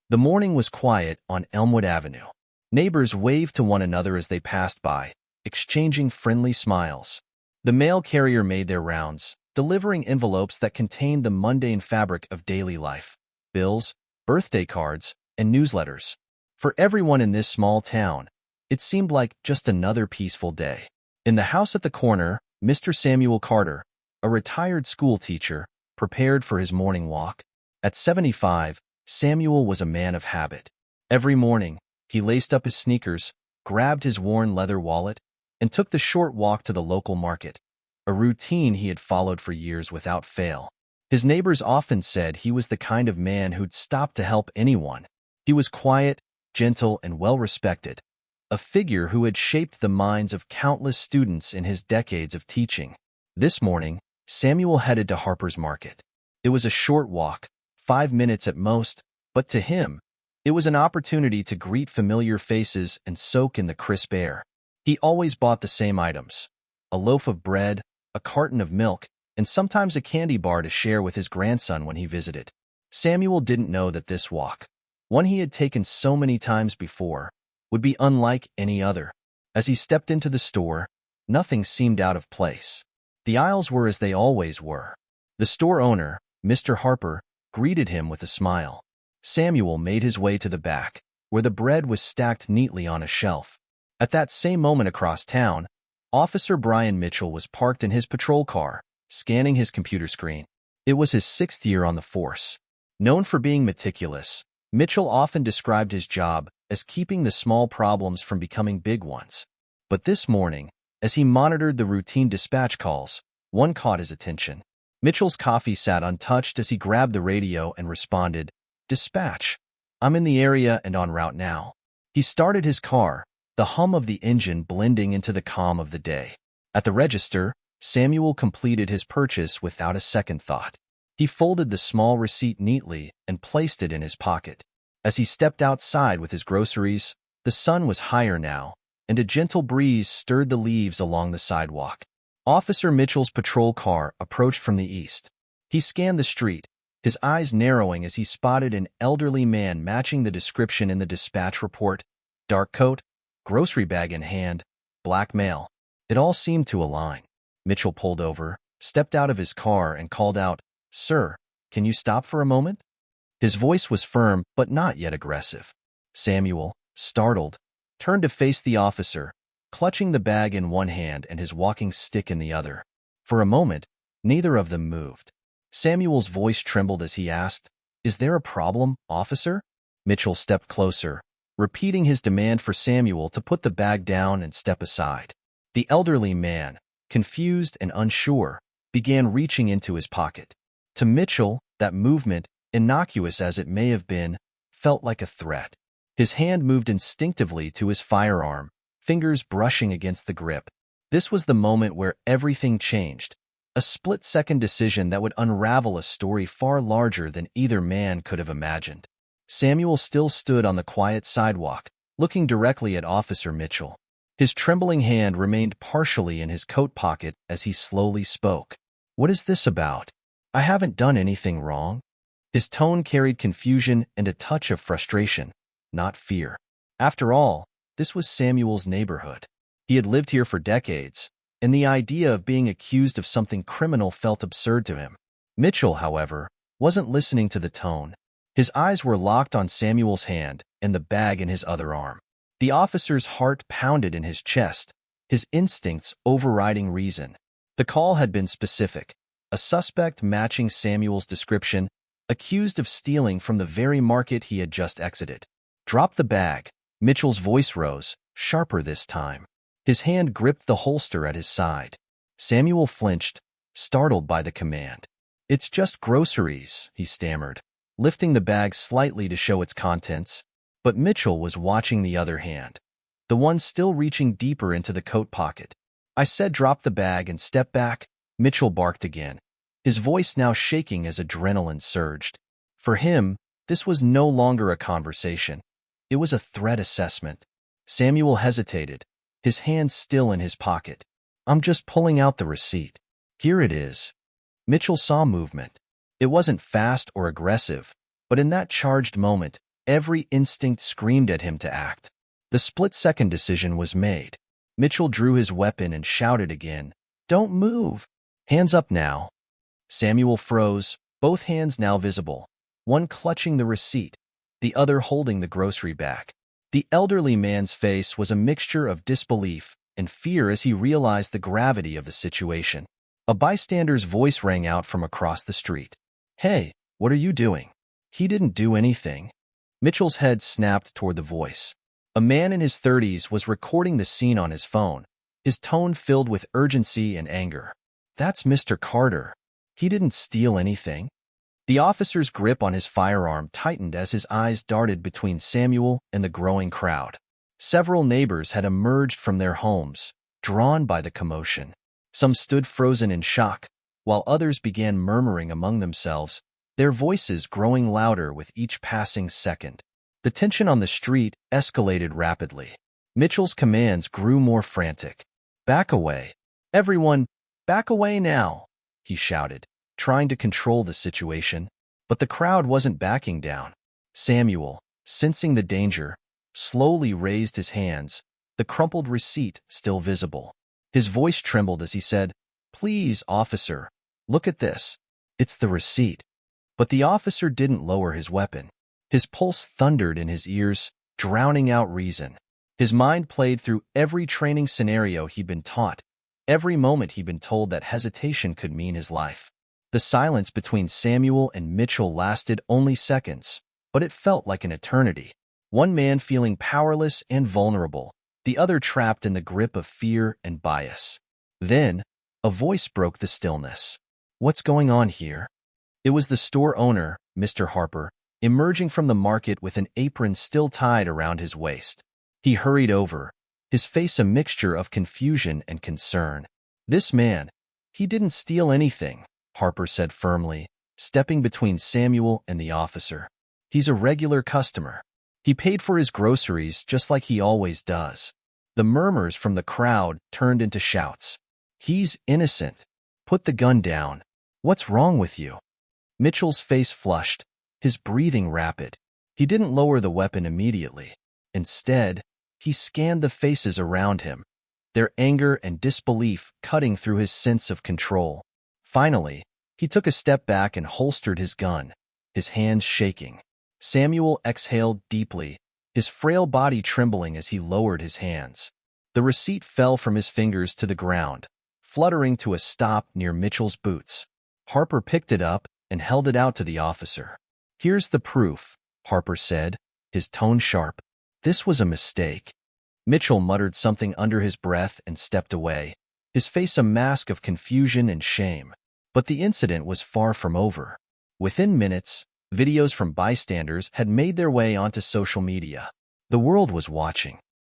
The morning was quiet on Elmwood Avenue. Neighbors waved to one another as they passed by, exchanging friendly smiles. The mail carrier made their rounds, delivering envelopes that contained the mundane fabric of daily life: bills, birthday cards, and newsletters. For everyone in this small town, it seemed like just another peaceful day. In the house at the corner, Mr. Samuel Carter, a retired school teacher, prepared for his morning walk. At 75, Samuel was a man of habit. Every morning, he laced up his sneakers, grabbed his worn leather wallet, and took the short walk to the local market, a routine he had followed for years without fail. His neighbors often said he was the kind of man who'd stop to help anyone. He was quiet, gentle, and well-respected, a figure who had shaped the minds of countless students in his decades of teaching. This morning, Samuel headed to Harper's Market. It was a short walk, 5 minutes at most, but to him, it was an opportunity to greet familiar faces and soak in the crisp air. He always bought the same items: a loaf of bread, a carton of milk, and sometimes a candy bar to share with his grandson when he visited. Samuel didn't know that this walk, one he had taken so many times before, would be unlike any other. As he stepped into the store, nothing seemed out of place. The aisles were as they always were. The store owner, Mr. Harper, greeted him with a smile. Samuel made his way to the back, where the bread was stacked neatly on a shelf. At that same moment across town, Officer Brian Mitchell was parked in his patrol car, scanning his computer screen. It was his 6th year on the force. Known for being meticulous, Mitchell often described his job as keeping the small problems from becoming big ones. But this morning, as he monitored the routine dispatch calls, one caught his attention. Mitchell's coffee sat untouched as he grabbed the radio and responded, "Dispatch. I'm in the area and en route now." He started his car, the hum of the engine blending into the calm of the day. At the register, Samuel completed his purchase without a second thought. He folded the small receipt neatly and placed it in his pocket. As he stepped outside with his groceries, the sun was higher now, and a gentle breeze stirred the leaves along the sidewalk. Officer Mitchell's patrol car approached from the east. He scanned the street, his eyes narrowing as he spotted an elderly man matching the description in the dispatch report: dark coat, grocery bag in hand, black male. It all seemed to align. Mitchell pulled over, stepped out of his car, and called out, "Sir, can you stop for a moment?" His voice was firm but not yet aggressive. Samuel, startled, turned to face the officer, clutching the bag in one hand and his walking stick in the other. For a moment, neither of them moved. Samuel's voice trembled as he asked, "Is there a problem, officer?" Mitchell stepped closer, repeating his demand for Samuel to put the bag down and step aside. The elderly man, confused and unsure, began reaching into his pocket. To Mitchell, that movement, innocuous as it may have been, felt like a threat. His hand moved instinctively to his firearm, fingers brushing against the grip. This was the moment where everything changed, a split-second decision that would unravel a story far larger than either man could have imagined. Samuel still stood on the quiet sidewalk, looking directly at Officer Mitchell. His trembling hand remained partially in his coat pocket as he slowly spoke. "What is this about? I haven't done anything wrong." His tone carried confusion and a touch of frustration, not fear. After all, this was Samuel's neighborhood. He had lived here for decades, and the idea of being accused of something criminal felt absurd to him. Mitchell, however, wasn't listening to the tone. His eyes were locked on Samuel's hand and the bag in his other arm. The officer's heart pounded in his chest, his instincts overriding reason. The call had been specific: a suspect matching Samuel's description, accused of stealing from the very market he had just exited. "Drop the bag." Mitchell's voice rose, sharper this time. His hand gripped the holster at his side. Samuel flinched, startled by the command. "It's just groceries," he stammered, lifting the bag slightly to show its contents. But Mitchell was watching the other hand, the one still reaching deeper into the coat pocket. "I said drop the bag and step back," Mitchell barked again, his voice now shaking as adrenaline surged. For him, this was no longer a conversation. It was a threat assessment. Samuel hesitated, his hand still in his pocket. "I'm just pulling out the receipt. Here it is." Mitchell saw movement. It wasn't fast or aggressive, but in that charged moment, Every instinct screamed at him to act. The split-second decision was made. Mitchell drew his weapon and shouted again, "Don't move! Hands up now!" Samuel froze, both hands now visible, one clutching the receipt, the other holding the grocery bag. The elderly man's face was a mixture of disbelief and fear as he realized the gravity of the situation. A bystander's voice rang out from across the street. "Hey, what are you doing?" "He didn't do anything." Mitchell's head snapped toward the voice. A man in his 30s was recording the scene on his phone, his tone filled with urgency and anger. "That's Mr. Carter. He didn't steal anything." The officer's grip on his firearm tightened as his eyes darted between Samuel and the growing crowd. Several neighbors had emerged from their homes, drawn by the commotion. Some stood frozen in shock, while others began murmuring among themselves, their voices growing louder with each passing second. The tension on the street escalated rapidly. Mitchell's commands grew more frantic. "Back away. Everyone, back away now," he shouted, trying to control the situation. But the crowd wasn't backing down. Samuel, sensing the danger, slowly raised his hands, the crumpled receipt still visible. His voice trembled as he said, "Please, officer, look at this. It's the receipt." But the officer didn't lower his weapon. His pulse thundered in his ears, drowning out reason. His mind played through every training scenario he'd been taught, every moment he'd been told that hesitation could mean his life. The silence between Samuel and Mitchell lasted only seconds, but it felt like an eternity. One man feeling powerless and vulnerable, the other trapped in the grip of fear and bias. Then, a voice broke the stillness. "What's going on here?" It was the store owner, Mr. Harper, emerging from the market with an apron still tied around his waist. He hurried over, his face a mixture of confusion and concern. "This man, he didn't steal anything," Harper said firmly, stepping between Samuel and the officer. "He's a regular customer. He paid for his groceries just like he always does." The murmurs from the crowd turned into shouts. "He's innocent. Put the gun down. What's wrong with you?" Mitchell's face flushed, his breathing rapid. He didn't lower the weapon immediately. Instead, he scanned the faces around him, their anger and disbelief cutting through his sense of control. Finally, he took a step back and holstered his gun, his hands shaking. Samuel exhaled deeply, his frail body trembling as he lowered his hands. The receipt fell from his fingers to the ground, fluttering to a stop near Mitchell's boots. Harper picked it up and held it out to the officer. "Here's the proof," Harper said, his tone sharp. "This was a mistake." Mitchell muttered something under his breath and stepped away, his face a mask of confusion and shame. But the incident was far from over. Within minutes, videos from bystanders had made their way onto social media. The world was watching.